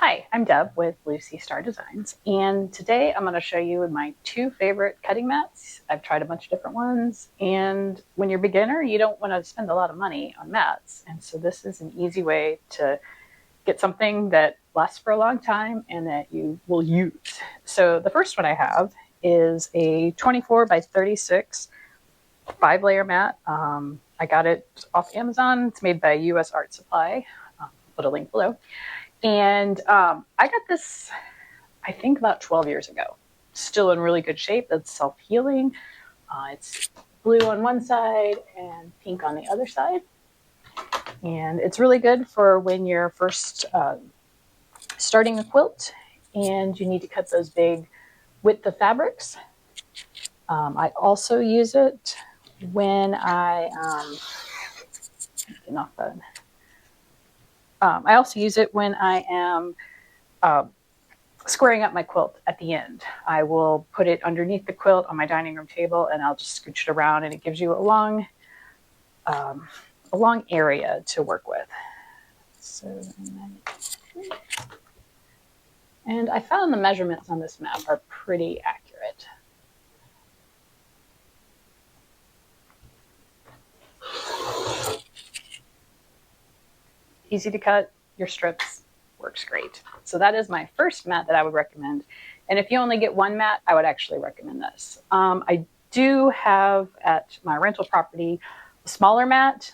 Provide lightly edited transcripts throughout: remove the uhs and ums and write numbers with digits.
Hi, I'm Deb with Lucy Star Designs, and today I'm going to show you my two favorite cutting mats. I've tried a bunch of different ones, and when you're a beginner, you don't want to spend a lot of money on mats, and so this is an easy way to get something that lasts for a long time and that you will use. So the first one I have is a 24 by 36 5-layer mat. I got it off Amazon. It's made by US Art Supply. I'll put a link below. And I got this, I think, about 12 years ago. Still in really good shape. It's self-healing. It's blue on one side and pink on the other side. And it's really good for when you're first starting a quilt and you need to cut those big width of fabrics. I also use it when I also use it when I am squaring up my quilt at the end. I will put it underneath the quilt on my dining room table, and I'll just scooch it around, and it gives you a long area to work with. So, and I found the measurements on this map are pretty accurate. Easy to cut your strips, works great. So that is my first mat that I would recommend. And if you only get one mat, I would actually recommend this. I do have at my rental property a smaller mat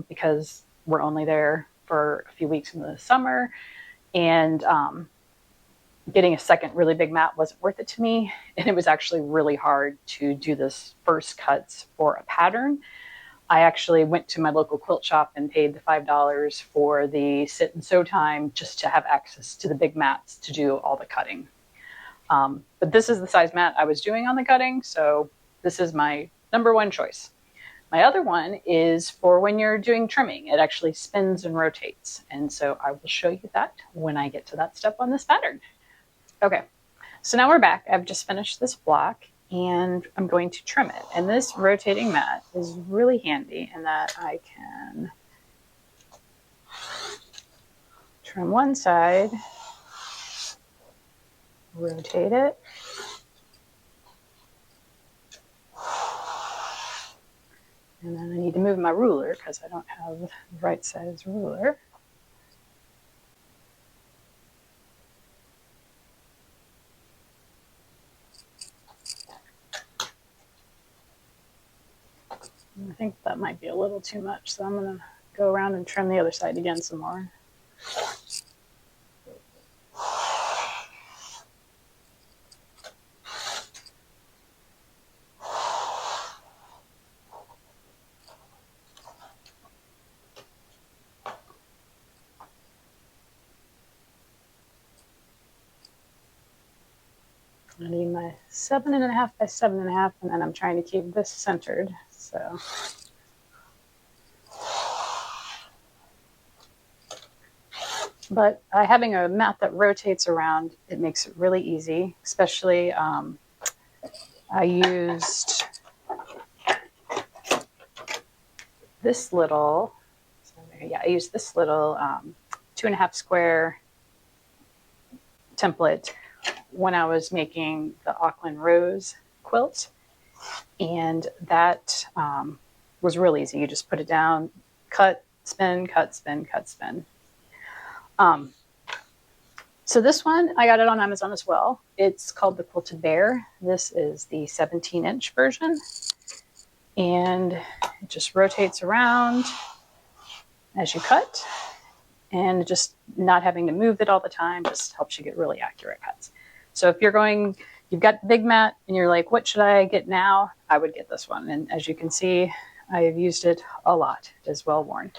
because we're only there for a few weeks in the summer, and getting a second really big mat wasn't worth it to me. And it was actually really hard to do this first cuts for a pattern. I actually went to my local quilt shop and paid the $5 for the sit and sew time just to have access to the big mats to do all the cutting. But this is the size mat I was doing on the cutting, so this is my number one choice. My other one is for when you're doing trimming. It actually spins and rotates, and so I will show you that when I get to that step on this pattern. Okay, so now we're back. I've just finished this block, and I'm going to trim it. And this rotating mat is really handy in that I can trim one side, rotate it, and then I need to move my ruler because I don't have the right size ruler. I think that might be a little too much, so I'm going to go around and trim the other side again some more. I need my 7.5 by 7.5, and then I'm trying to keep this centered. So but having a mat that rotates around, it makes it really easy. Especially I used this little, I used this little 2.5 square template when I was making the Auckland Rose quilt, and that was really easy. You just put it down, cut, spin, cut, spin, cut, spin. So this one, I got it on Amazon as well. It's called the Quilted Bear. This is the 17-inch version, and it just rotates around as you cut, and just not having to move it all the time just helps you get really accurate cuts. So if you've got the big mat and you're like, what should I get now? I would get this one. And as you can see, I have used it a lot. It is well worn.